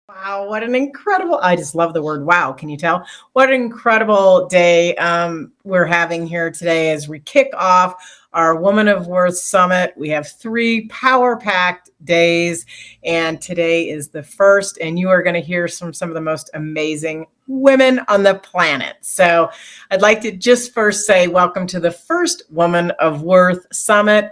Wow, what an incredible, I just love the word wow. Can you tell? What an incredible day we're having here today as we kick off our Woman of Worth Summit. We have 3 power packed days, and today is the first, and you are going to hear some of the most amazing women on the planet. So I'd like to just first say welcome to the first Woman of Worth Summit.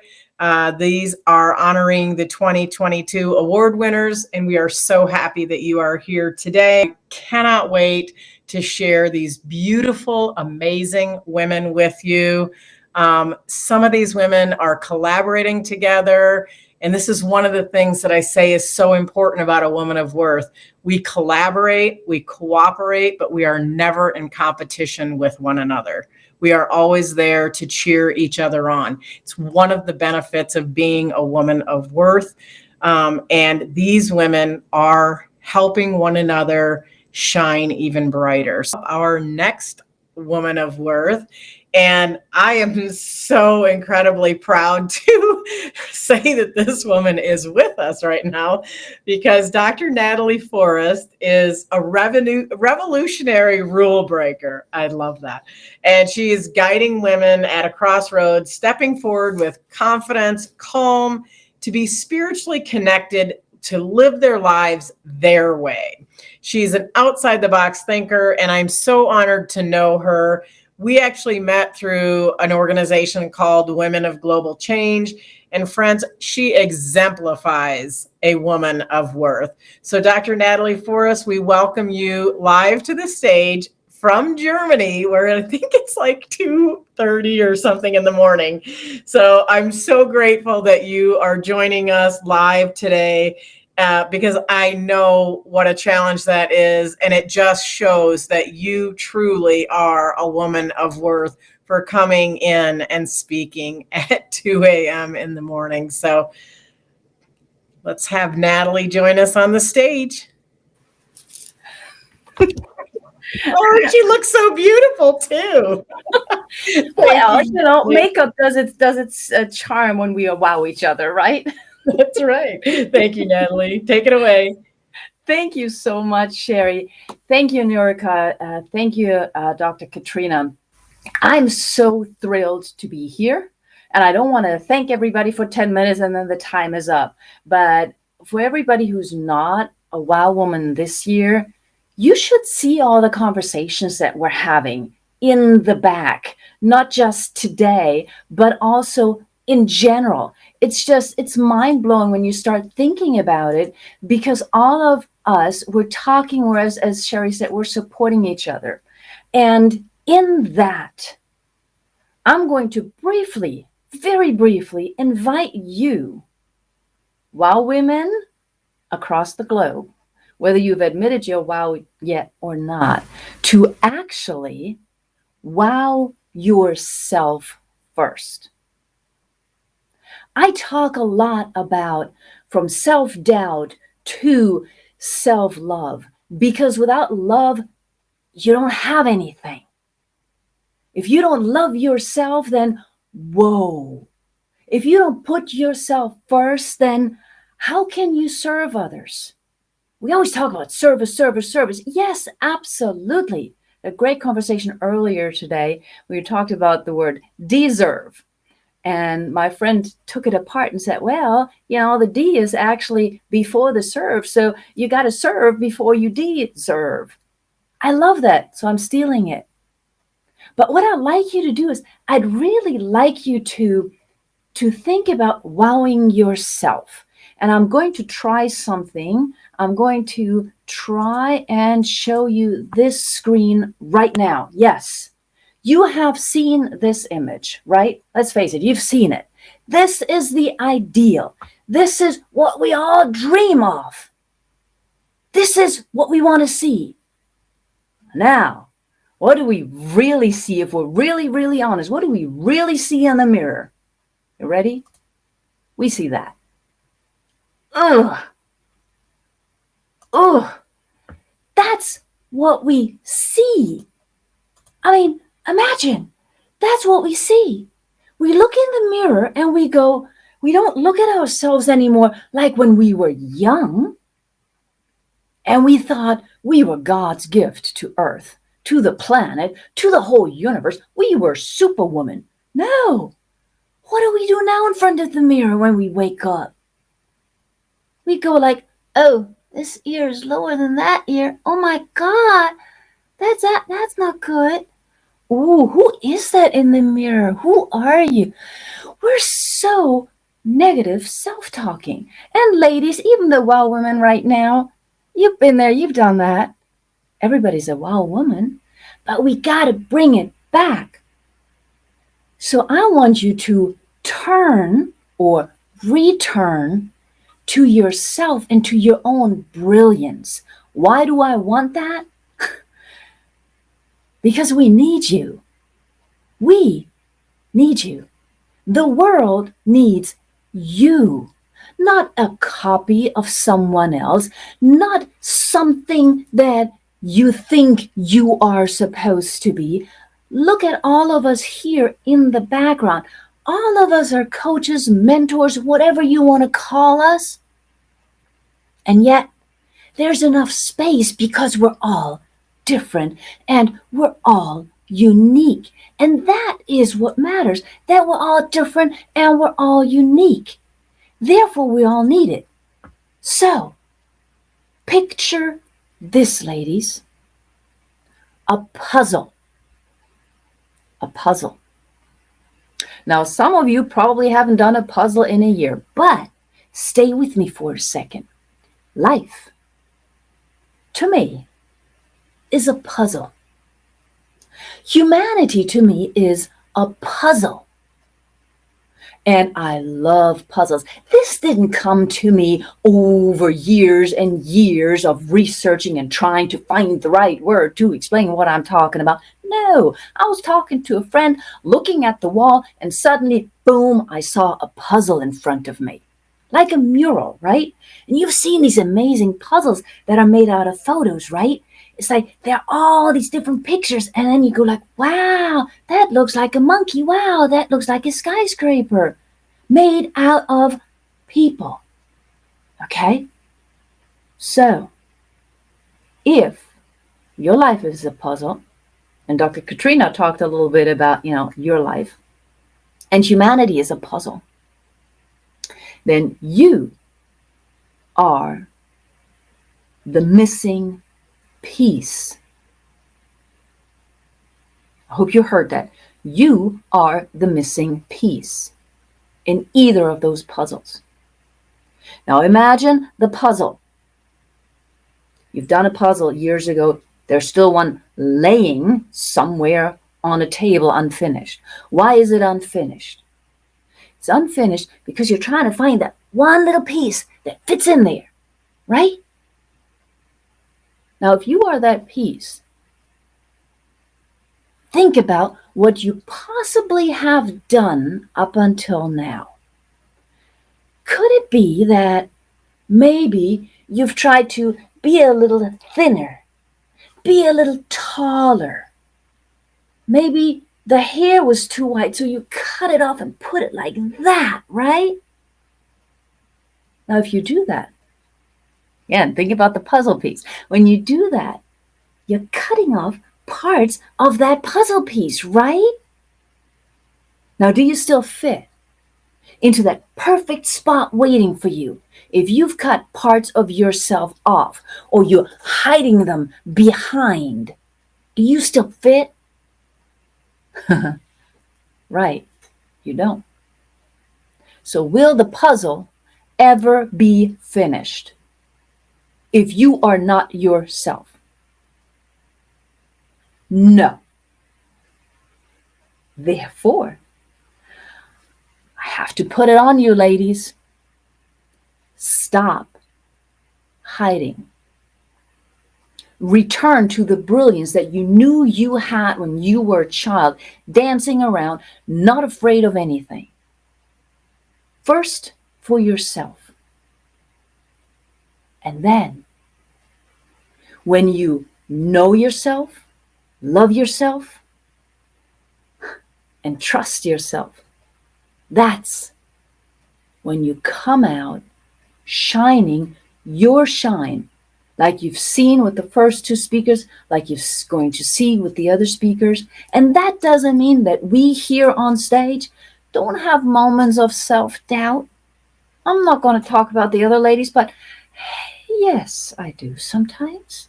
These are honoring the 2022 award winners, and we are so happy that you are here today. I cannot wait to share these beautiful, amazing women with you. Some of these women are collaborating together, and this is one of the things that I say is so important about a woman of worth. We collaborate, we cooperate, but we are never in competition with one another. We are always there to cheer each other on. It's one of the benefits of being a woman of worth. And these women are helping one another shine even brighter. So our next woman of worth, and I am so incredibly proud to say that this woman is with us right now because Dr. Natalie Forrest is a revolutionary rule breaker. I love that. And she is guiding women at a crossroads, stepping forward with confidence, calm, to be spiritually connected, to live their lives their way. She's an outside the box thinker, and I'm so honored to know her. We actually met through an organization called Women of Global Change. And friends, she exemplifies a woman of worth. So Dr. Natalie Forrest, we welcome you live to the stage from Germany, where I think it's like 2:30 or something in the morning. So I'm so grateful that you are joining us live today. Because I know what a challenge that is, and it just shows that you truly are a woman of worth for coming in and speaking at 2 a.m. in the morning. So let's have Natalie join us on the stage. Oh, she looks so beautiful too. Well, makeup does its charm when we wow each other, right? That's right. Thank you, Natalie. Take it away. Thank you so much, Sherri. Thank you, Nurika. Thank you, Dr. Katrina. I'm so thrilled to be here. And I don't want to thank everybody for 10 minutes and then the time is up. But for everybody who's not a wow woman this year, you should see all the conversations that we're having in the back, not just today, but also in general. It's mind-blowing when you start thinking about it, because all of us, we're talking, whereas, as Sherri said, we're supporting each other. And in that, I'm going to very briefly invite you, wow women across the globe, whether you've admitted your wow yet or not, to actually wow yourself first. I talk a lot about from self-doubt to self-love, because without love, you don't have anything. If you don't love yourself, then whoa. If you don't put yourself first, then how can you serve others? We always talk about service. Yes, absolutely. A great conversation earlier today, we talked about the word deserve. And my friend took it apart and said, well, the D is actually before the serve. So you got to serve before you deserve. I love that. So I'm stealing it. But what I'd like you to do is I'd really like you to think about wowing yourself. And I'm going to try something. I'm going to try and show you this screen right now. Yes. You have seen this image, right? Let's face it, you've seen it. This is the ideal. This is what we all dream of. This is what we want to see. Now, what do we really see if we're really honest? What do we really see in the mirror? You ready? We see that. Ugh. That's what we see. I mean, imagine, that's what we see. We look in the mirror and we go, we don't look at ourselves anymore like when we were young. And we thought we were God's gift to Earth, to the planet, to the whole universe. We were superwoman. No. What do we do now in front of the mirror when we wake up? We go like, oh, this ear is lower than that ear. Oh my God, that's not good. Ooh, who is that in the mirror? Who are you? We're so negative self-talking. And ladies, even the wow women right now, you've been there, you've done that. Everybody's a wow woman, but we got to bring it back. So I want you to turn or return to yourself and to your own brilliance. Why do I want that? Because we need you. We need you. The world needs you, not a copy of someone else, not something that you think you are supposed to be. Look at all of us here in the background. All of us are coaches, mentors, whatever you want to call us. And yet, there's enough space because we're all different and we're all unique. And that is what matters, that we're all different and we're all unique. Therefore, we all need it. So, picture this, ladies, a puzzle. A puzzle. Now, some of you probably haven't done a puzzle in a year, but stay with me for a second. Life, to me, is a puzzle. Humanity, to me, is a puzzle. And I love puzzles. This didn't come to me over years and years of researching and trying to find the right word to explain what I'm talking about. No, I was talking to a friend, looking at the wall, and suddenly, boom, I saw a puzzle in front of me. Like a mural, right? And you've seen these amazing puzzles that are made out of photos, right? It's like there are all these different pictures, and then you go like, wow, that looks like a monkey. Wow, that looks like a skyscraper made out of people. Okay? So, if your life is a puzzle, and Dr. Katrina talked a little bit about, your life, and humanity is a puzzle, then you are the missing piece. I hope you heard that. You are the missing piece in either of those puzzles. Now imagine the puzzle. You've done a puzzle years ago. There's still one laying somewhere on a table unfinished. Why is it unfinished? It's unfinished because you're trying to find that one little piece that fits in there, right? Now, if you are that piece, think about what you possibly have done up until now. Could it be that maybe you've tried to be a little thinner, be a little taller? Maybe the hair was too white, so you cut it off and put it like that, right? Now, if you do that, again, think about the puzzle piece. When you do that, you're cutting off parts of that puzzle piece, right? Now, do you still fit into that perfect spot waiting for you? If you've cut parts of yourself off or you're hiding them behind, do you still fit? Right, you don't. So will the puzzle ever be finished if you are not yourself? No. Therefore, I have to put it on you, ladies. Stop hiding. Return to the brilliance that you knew you had when you were a child, dancing around, not afraid of anything. First, for yourself. And then, when you know yourself, love yourself, and trust yourself, that's when you come out shining your shine like you've seen with the first two speakers, like you're going to see with the other speakers. And that doesn't mean that we here on stage don't have moments of self-doubt. I'm not going to talk about the other ladies, but yes, I do sometimes.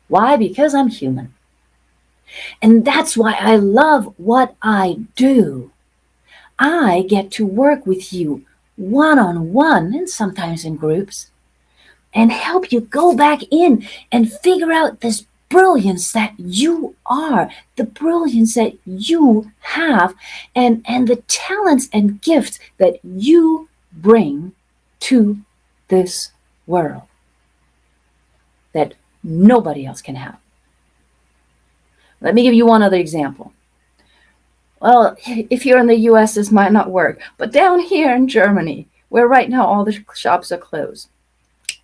Why? Because I'm human. And that's why I love what I do. I get to work with you one-on-one and sometimes in groups and help you go back in and figure out this brilliance that you are, the brilliance that you have, and the talents and gifts that you bring to this world that nobody else can have. Let me give you one other example. Well, if you're in the US, this might not work, but down here in Germany, where right now all the shops are closed,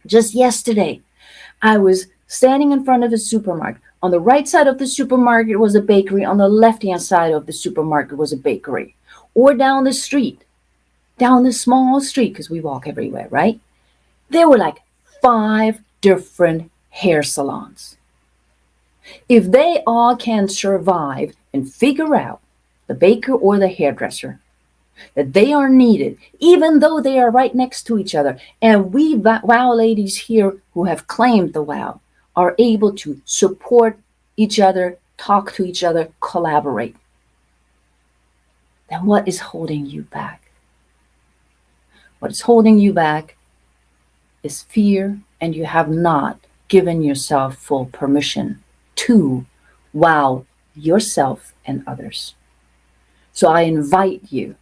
just yesterday, I was standing in front of a supermarket. On the right side of the supermarket was a bakery. On the left-hand side of the supermarket was a bakery. Or down the street, down the small street, because we walk everywhere, right? There were like 5 different hair salons. If they all can survive and figure out, the baker or the hairdresser, that they are needed, even though they are right next to each other, and we WOW ladies here who have claimed the WOW are able to support each other, talk to each other, collaborate, then what is holding you back? What is holding you back is fear, and you have not given yourself full permission to wow yourself and others. So I invite you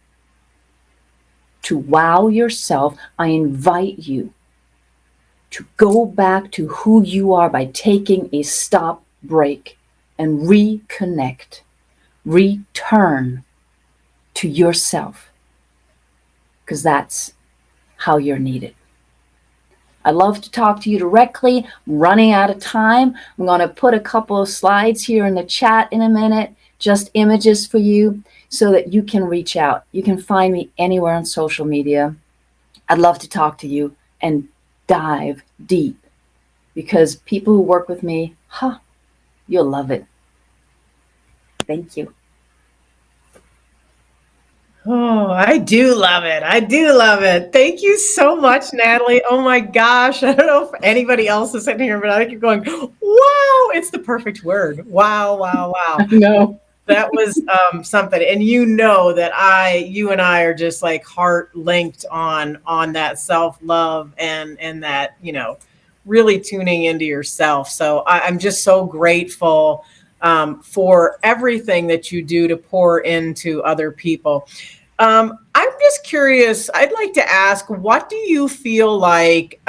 to wow yourself. I invite you to go back to who you are by taking a stop, break, and reconnect, return to yourself, because that's how you're needed. I'd love to talk to you directly. I'm running out of time. I'm going to put a couple of slides here in the chat in a minute, just images for you so that you can reach out. You can find me anywhere on social media. I'd love to talk to you and dive deep, because people who work with me, you'll love it. Thank you. Oh, I do love it. I do love it. Thank you so much, Natalie. Oh my gosh. I don't know if anybody else is sitting here, but I keep going, wow, it's the perfect word. Wow, wow, wow. No. That was something. And you know that you and I are just like heart linked on that self-love and that, really tuning into yourself. So I'm just so grateful for everything that you do to pour into other people. I'm just curious. I'd like to ask, what do you feel like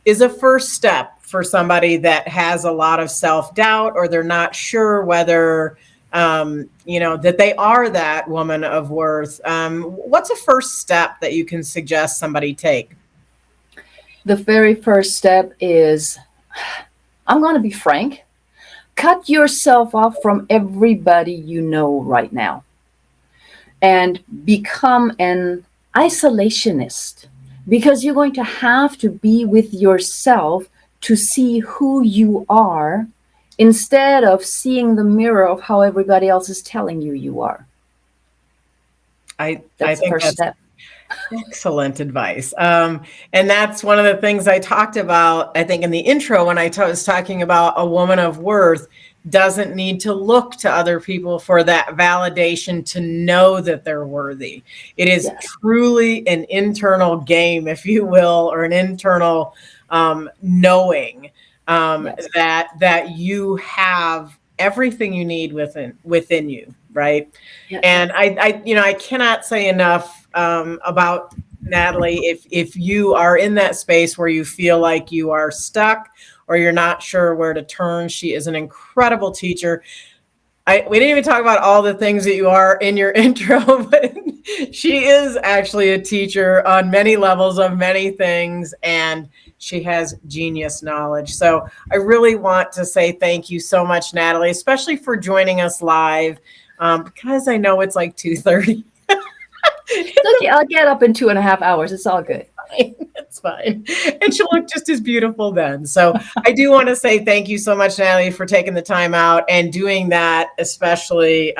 is a first step for somebody that has a lot of self-doubt, or they're not sure whether, that they are that woman of worth? What's a first step that you can suggest somebody take? The very first step is, I'm going to be frank, cut yourself off from everybody you know right now and become an isolationist, because you're going to have to be with yourself to see who you are instead of seeing the mirror of how everybody else is telling you you are. I That's the think first step. Excellent advice. And that's one of the things I talked about, I think, in the intro when I was talking about a woman of worth doesn't need to look to other people for that validation to know that they're worthy. It is truly an internal game, if you will, or an internal knowing that you have everything you need within you, right? Yes. And I cannot say enough about Natalie. If you are in that space where you feel like you are stuck or you're not sure where to turn, she is an incredible teacher. We didn't even talk about all the things that you are in your intro, but she is actually a teacher on many levels of many things, and she has genius knowledge. So I really want to say thank you so much, Natalie, especially for joining us live, because I know it's like 2:30. It's okay. I'll get up in 2.5 hours. It's all good. fine. It's fine. And she'll look just as beautiful then. So I do want to say thank you so much, Natalie, for taking the time out and doing that, especially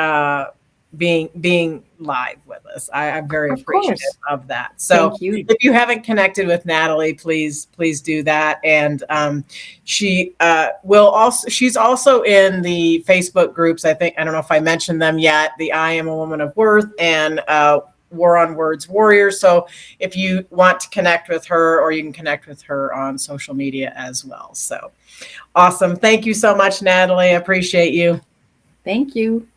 being live with us. I'm very Of appreciative course. of that. So Thank you. if you haven't connected with Natalie, please do that. And she will also, she's also in the Facebook groups. I don't know if I mentioned them yet, the I Am a Woman of Worth and War on Words Warrior. So if you want to connect with her, or you can connect with her on social media as well. So awesome. Thank you so much, Natalie. I appreciate you. Thank you.